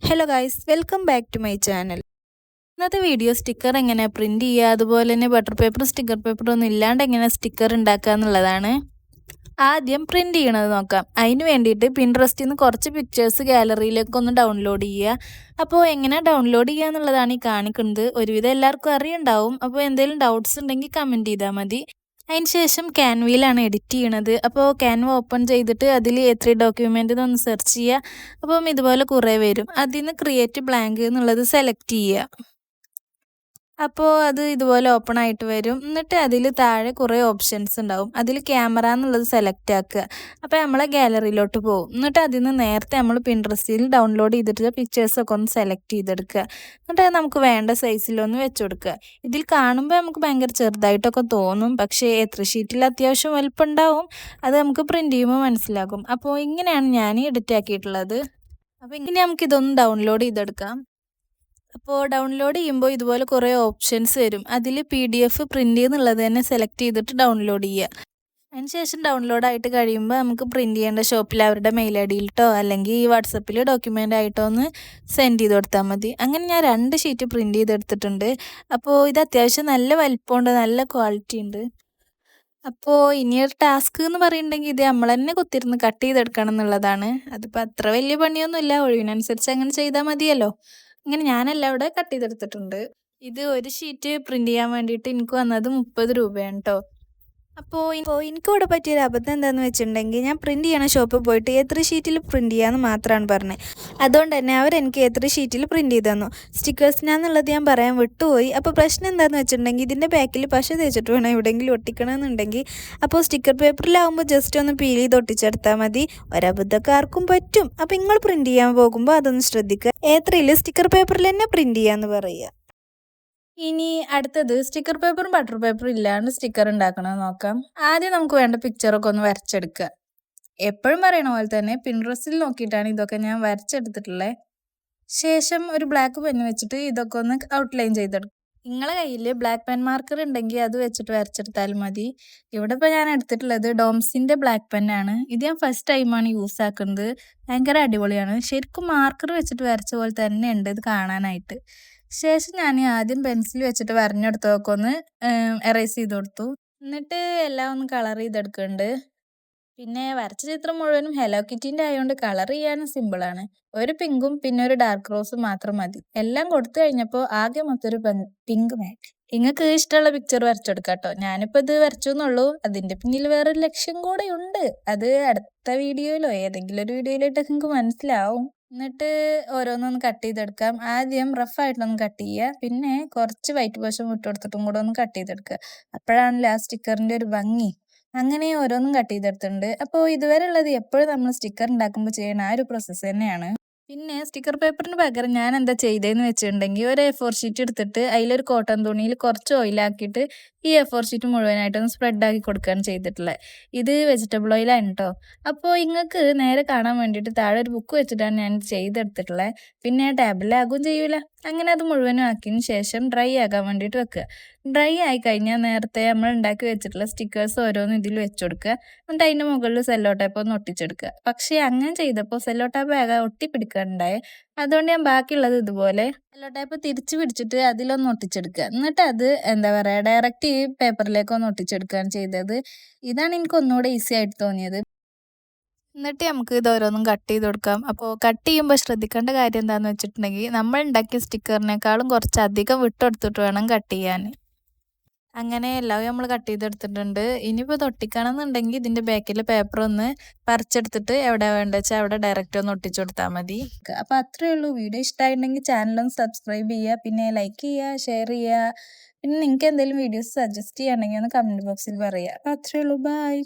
Hello guys, welcome back to my channel. ഇന്നത്തെ video sticker എങ്ങനെ print ചെയ്യുക, അതുപോലെ തന്നെ ബട്ടർ പേപ്പറും സ്റ്റിക്കർ പേപ്പറും ഒന്നും ഇല്ലാണ്ട് എങ്ങനെ സ്റ്റിക്കർ ഉണ്ടാക്കുക എന്നുള്ളതാണ്. ആദ്യം പ്രിൻറ്റ് ചെയ്യണത് നോക്കാം. അതിന് വേണ്ടിയിട്ട് പിൻട്രസ്റ്റിൽ നിന്ന് കുറച്ച് പിക്ചേഴ്സ് ഗാലറിയിലേക്ക് ഒന്ന് ഡൗൺലോഡ് ചെയ്യുക. അപ്പോൾ എങ്ങനെ ഡൗൺലോഡ് ചെയ്യുക എന്നുള്ളതാണ് ഈ കാണിക്കുന്നത്. ഒരുവിധം എല്ലാവർക്കും അറിയുണ്ടാവും. അപ്പോൾ എന്തെങ്കിലും ഡൗട്ട്സ് ഉണ്ടെങ്കിൽ കമൻറ്റ് ചെയ്താൽ മതി. അതിന് ശേഷം ക്യാൻവയിലാണ് എഡിറ്റ് ചെയ്യണത്. അപ്പോൾ ക്യാൻവ ഓപ്പൺ ചെയ്തിട്ട് അതിൽ A3 ഡോക്യുമെൻ്റ് എന്നൊന്ന് സെർച്ച് ചെയ്യുക. അപ്പം ഇതുപോലെ കുറേ വരും. അതിൽ നിന്ന് ക്രിയേറ്റ് ബ്ലാങ്ക് എന്നുള്ളത് സെലക്ട് ചെയ്യുക. അപ്പോൾ അത് ഇതുപോലെ ഓപ്പൺ ആയിട്ട് വരും. എന്നിട്ട് അതിൽ താഴെ കുറേ ഓപ്ഷൻസ് ഉണ്ടാവും. അതിൽ ക്യാമറ എന്നുള്ളത് സെലക്ട് ആക്കുക. അപ്പോൾ നമ്മളെ ഗാലറിയിലോട്ട് പോകും. എന്നിട്ട് അതിൽ നിന്ന് നേരത്തെ നമ്മൾ പിൻട്രസ്റ്റിൽ ഡൗൺലോഡ് ചെയ്തിട്ടുള്ള പിക്ചേഴ്സൊക്കെ ഒന്ന് സെലക്ട് ചെയ്തെടുക്കുക. എന്നിട്ട് അത് നമുക്ക് വേണ്ട സൈസിലൊന്ന് വെച്ച് കൊടുക്കുക. ഇതിൽ കാണുമ്പോൾ നമുക്ക് ഭയങ്കര ചെറുതായിട്ടൊക്കെ തോന്നും. പക്ഷേ A3 ഷീറ്റിൽ അത്യാവശ്യം വലുപ്പം ഉണ്ടാവും. അത് നമുക്ക് പ്രിൻറ്റ് ചെയ്യുമ്പോൾ മനസ്സിലാകും. അപ്പോൾ ഇങ്ങനെയാണ് ഞാൻ എഡിറ്റ് ആക്കിയിട്ടുള്ളത്. അപ്പോൾ ഇങ്ങനെ നമുക്കിതൊന്ന് ഡൗൺലോഡ് ചെയ്തെടുക്കാം. അപ്പോൾ ഡൗൺലോഡ് ചെയ്യുമ്പോൾ ഇതുപോലെ കുറേ ഓപ്ഷൻസ് വരും. അതിൽ PDF പ്രിൻ്റ് എന്നുള്ളത് തന്നെ സെലക്ട് ചെയ്തിട്ട് ഡൗൺലോഡ് ചെയ്യുക. അതിനുശേഷം ഡൗൺലോഡ് ആയിട്ട് കഴിയുമ്പോൾ നമുക്ക് പ്രിൻ്റ് ചെയ്യേണ്ട ഷോപ്പിൽ അവരുടെ മെയിൽ IDയിലിട്ടോ അല്ലെങ്കിൽ ഈ വാട്സപ്പിൽ ഡോക്യുമെൻ്റ് ആയിട്ടോ ഒന്ന് സെൻഡ് ചെയ്ത് കൊടുത്താൽ മതി. അങ്ങനെ ഞാൻ 2 ഷീറ്റ് പ്രിൻ്റ് ചെയ്തെടുത്തിട്ടുണ്ട്. അപ്പോൾ ഇത് അത്യാവശ്യം നല്ല വലിപ്പമുണ്ട്, നല്ല ക്വാളിറ്റി ഉണ്ട്. അപ്പോൾ ഇനിയൊരു ടാസ്ക് എന്ന് പറയുന്നുണ്ടെങ്കിൽ ഇത് നമ്മൾ തന്നെ കുത്തിരുന്ന് കട്ട് ചെയ്തെടുക്കണം എന്നുള്ളതാണ്. അതിപ്പോൾ അത്ര വലിയ പണിയൊന്നുമില്ല, ഒഴിവിനനുസരിച്ച് അങ്ങനെ ചെയ്താൽ മതിയല്ലോ. അങ്ങനെ ഞാനെല്ലാം ഇവിടെ കട്ട് ചെയ്തെടുത്തിട്ടുണ്ട്. ഇത് ഒരു ഷീറ്റ് പ്രിൻ്റ് ചെയ്യാൻ വേണ്ടിയിട്ട് എനിക്ക് വന്നത് 30 രൂപയാണ് കേട്ടോ. അപ്പോൾ എനിക്കിവിടെ പറ്റിയൊരു അബദ്ധം എന്താണെന്ന് വെച്ചിട്ടുണ്ടെങ്കിൽ ഞാൻ പ്രിൻ്റ് ചെയ്യണ ഷോപ്പിൽ പോയിട്ട് A3 ഷീറ്റിൽ പ്രിൻ്റ് ചെയ്യാമെന്ന് മാത്രമാണ് പറഞ്ഞത്. അതുകൊണ്ട് തന്നെ അവരെനിക്ക് A3 ഷീറ്റിൽ പ്രിൻ്റ് ചെയ്ത് തന്നു. സ്റ്റിക്കേഴ്സിനാന്നുള്ളത് ഞാൻ പറയാൻ വിട്ടുപോയി. അപ്പോൾ പ്രശ്നം എന്താണെന്ന് വെച്ചിട്ടുണ്ടെങ്കിൽ ഇതിൻ്റെ ബാക്കിൽ പശ തേച്ചിട്ട് വേണം എവിടെയെങ്കിലും ഒട്ടിക്കണമെന്നുണ്ടെങ്കിൽ. അപ്പോൾ സ്റ്റിക്കർ പേപ്പറിലാവുമ്പോൾ ജസ്റ്റ് ഒന്ന് പീൽ ചെയ്ത് ഒട്ടിച്ചെടുത്താൽ മതി. ഒരബദ്ധമൊക്കെ ആർക്കും പറ്റും. അപ്പോൾ നിങ്ങൾ പ്രിൻ്റ് ചെയ്യാൻ പോകുമ്പോൾ അതൊന്ന് ശ്രദ്ധിക്കുക. A3 സ്റ്റിക്കർ പേപ്പറിൽ തന്നെ പ്രിൻ്റ് ചെയ്യാമെന്ന് പറയുക. ഇനി അടുത്തത് സ്റ്റിക്കർ പേപ്പറും ബട്ടർ പേപ്പറും ഇല്ലാണ്ട് സ്റ്റിക്കർ ഉണ്ടാക്കണമെന്ന് നോക്കാം. ആദ്യം നമുക്ക് വേണ്ട പിക്ചറൊക്കെ ഒന്ന് വരച്ചെടുക്കുക. എപ്പോഴും പറയണ പോലെ തന്നെ പിൻട്രസ്റ്റിൽ നോക്കിയിട്ടാണ് ഇതൊക്കെ ഞാൻ വരച്ചെടുത്തിട്ടുള്ളത്. ശേഷം ഒരു ബ്ലാക്ക് പെൻ വെച്ചിട്ട് ഇതൊക്കെ ഒന്ന് ഔട്ട്ലൈൻ ചെയ്തെടുക്കും. നിങ്ങളെ കയ്യിൽ ബ്ലാക്ക് പെൻ മാർക്കർ ഉണ്ടെങ്കിൽ അത് വെച്ചിട്ട് വരച്ചെടുത്താലും മതി. ഇവിടെ ഇപ്പോൾ ഞാൻ എടുത്തിട്ടുള്ളത് ഡോംസിൻ്റെ ബ്ലാക്ക് പെന്നാണ്. ഇത് ഞാൻ ഫസ്റ്റ് ടൈമാണ് യൂസ് ആക്കുന്നത്. ഭയങ്കര അടിപൊളിയാണ്. ശരിക്കും മാർക്കർ വെച്ചിട്ട് വരച്ച പോലെ തന്നെ ഉണ്ട് ഇത് കാണാനായിട്ട്. ശേഷം ഞാൻ ആദ്യം പെൻസിൽ വെച്ചിട്ട് വരഞ്ഞെടുത്തതൊക്കെ ഒന്ന് എറേസ് ചെയ്ത് കൊടുത്തു. എന്നിട്ട് എല്ലാം ഒന്ന് കളർ ചെയ്തെടുക്കുന്നുണ്ട്. പിന്നെ വരച്ച ചിത്രം മുഴുവനും ഹെലോ കിറ്റീൻ്റെ ആയതുകൊണ്ട് കളർ ചെയ്യാനും സിമ്പിളാണ്. ഒരു പിങ്കും പിന്നെ ഒരു ഡാർക്ക് റോസും മാത്രം മതി. എല്ലാം കൊടുത്തു കഴിഞ്ഞപ്പോൾ ആകെ മൊത്തം ഒരു പിങ്ക് മാറ്റ്. നിങ്ങൾക്ക് ഇഷ്ടമുള്ള പിക്ചർ വരച്ചെടുക്കാം കേട്ടോ. ഞാനിപ്പോൾ ഇത് വരച്ചു എന്നുള്ളൂ. അതിൻ്റെ പിന്നിൽ വേറൊരു ലക്ഷ്യം കൂടെ ഉണ്ട്. അത് അടുത്ത വീഡിയോയിലോ ഏതെങ്കിലും ഒരു വീഡിയോയിലിട്ട് നിങ്ങൾക്ക് മനസ്സിലാവും. എന്നിട്ട് ഓരോന്നൊന്ന് കട്ട് ചെയ്തെടുക്കാം. ആദ്യം റഫായിട്ടൊന്ന് കട്ട് ചെയ്യുക. പിന്നെ കുറച്ച് വൈറ്റ് വശം വിട്ട് കൊടുത്തിട്ടും കൂടെ ഒന്ന് കട്ട് ചെയ്തെടുക്കുക. അപ്പോഴാണല്ലോ ആ സ്റ്റിക്കറിൻ്റെ ഒരു ഭംഗി. അങ്ങനെ ഓരോന്നും കട്ട് ചെയ്തെടുത്തിട്ടുണ്ട്. അപ്പോൾ ഇതുവരെ ഉള്ളത് എപ്പോഴും നമ്മൾ സ്റ്റിക്കർ ഉണ്ടാക്കുമ്പോൾ ചെയ്യുന്ന ആ ഒരു പ്രോസസ്സ് തന്നെയാണ്. പിന്നെ സ്റ്റിക്കർ പേപ്പറിന് പകരം ഞാൻ എന്താ ചെയ്തതെന്ന് വെച്ചിട്ടുണ്ടെങ്കിൽ ഒരു A4 ഷീറ്റ് എടുത്തിട്ട് അതിലൊരു കോട്ടൺ തുണിയിൽ കുറച്ച് ഓയിലാക്കിയിട്ട് ഈ A4 ഷീറ്റ് മുഴുവനായിട്ടൊന്ന് സ്പ്രെഡാക്കി കൊടുക്കുകയാണ് ചെയ്തിട്ടുള്ളത്. ഇത് വെജിറ്റബിൾ ഓയിലാണ് കേട്ടോ. അപ്പോൾ നിങ്ങൾക്ക് നേരെ കാണാൻ വേണ്ടിയിട്ട് താഴെ ഒരു ബുക്ക് വെച്ചിട്ടാണ് ഞാൻ ചെയ്തെടുത്തിട്ടുള്ളത്. പിന്നെ ടാബിലാകും ചെയ്യൂല. അങ്ങനെ അത് മുഴുവനും ആക്കിയതിന് ശേഷം ഡ്രൈ ആകാൻ വേണ്ടിയിട്ട് വെക്കുക. ഡ്രൈ ആയി കഴിഞ്ഞാൽ നേരത്തെ നമ്മൾ ഉണ്ടാക്കി വെച്ചിട്ടുള്ള സ്റ്റിക്കേഴ്സ് ഓരോന്നും ഇതിൽ വെച്ച് കൊടുക്കുക. എന്നിട്ട് അതിൻ്റെ മുകളിൽ സെല്ലോ ടേപ്പ് ഒന്ന് ഒട്ടിച്ചെടുക്കുക. പക്ഷേ അങ്ങനെ ചെയ്തപ്പോൾ സെല്ലോ ടേപ്പ് ആകെ ഒട്ടിപ്പിടിക്കാനുണ്ടായേ. അതുകൊണ്ട് ഞാൻ ബാക്കിയുള്ളത് ഇതുപോലെ സെല്ലോ ടേപ്പ് തിരിച്ച് പിടിച്ചിട്ട് അതിലൊന്ന് ഒട്ടിച്ചെടുക്കുക. എന്നിട്ട് അത് എന്താ പറയുക ഡയറക്റ്റ് ഈ പേപ്പറിലേക്ക് ഒന്ന് ഒട്ടിച്ചെടുക്കുകയാണ് ചെയ്തത്. ഇതാണ് എനിക്ക് ഒന്നുകൂടെ ഈസി ആയിട്ട് തോന്നിയത്. എന്നിട്ട് നമുക്ക് ഇത് ഓരോന്നും കട്ട് ചെയ്ത് കൊടുക്കാം. അപ്പോൾ കട്ട് ചെയ്യുമ്പോൾ ശ്രദ്ധിക്കേണ്ട കാര്യം എന്താണെന്ന് വെച്ചിട്ടുണ്ടെങ്കിൽ നമ്മൾ ഉണ്ടാക്കിയ സ്റ്റിക്കറിനേക്കാളും കുറച്ചധികം വിട്ടെടുത്തിട്ട് വേണം കട്ട് ചെയ്യാൻ. അങ്ങനെ എല്ലാം നമ്മൾ കട്ട് ചെയ്തെടുത്തിട്ടുണ്ട്. ഇനിയിപ്പോൾ തൊട്ടിക്കണം എന്നുണ്ടെങ്കിൽ ഇതിൻ്റെ ബാക്കിൽ പേപ്പർ ഒന്ന് പറിച്ചെടുത്തിട്ട് എവിടെ വേണ്ട വെച്ചാൽ അവിടെ ഡയറക്റ്റ് ഒന്ന് ഒട്ടിച്ചു കൊടുത്താൽ മതി. അപ്പോൾ അത്രയേ ഉള്ളൂ. വീഡിയോ ഇഷ്ടമായിട്ടുണ്ടെങ്കിൽ ചാനലൊന്ന് സബ്സ്ക്രൈബ് ചെയ്യുക, പിന്നെ ലൈക്ക് ചെയ്യുക, ഷെയർ ചെയ്യുക. പിന്നെ നിങ്ങൾക്ക് എന്തെങ്കിലും വീഡിയോസ് സജസ്റ്റ് ചെയ്യുകയാണെങ്കിൽ ഒന്ന് കമൻറ്റ് ബോക്സിൽ പറയുക. അപ്പോൾ അത്രയേ ഉള്ളൂ. ബൈ.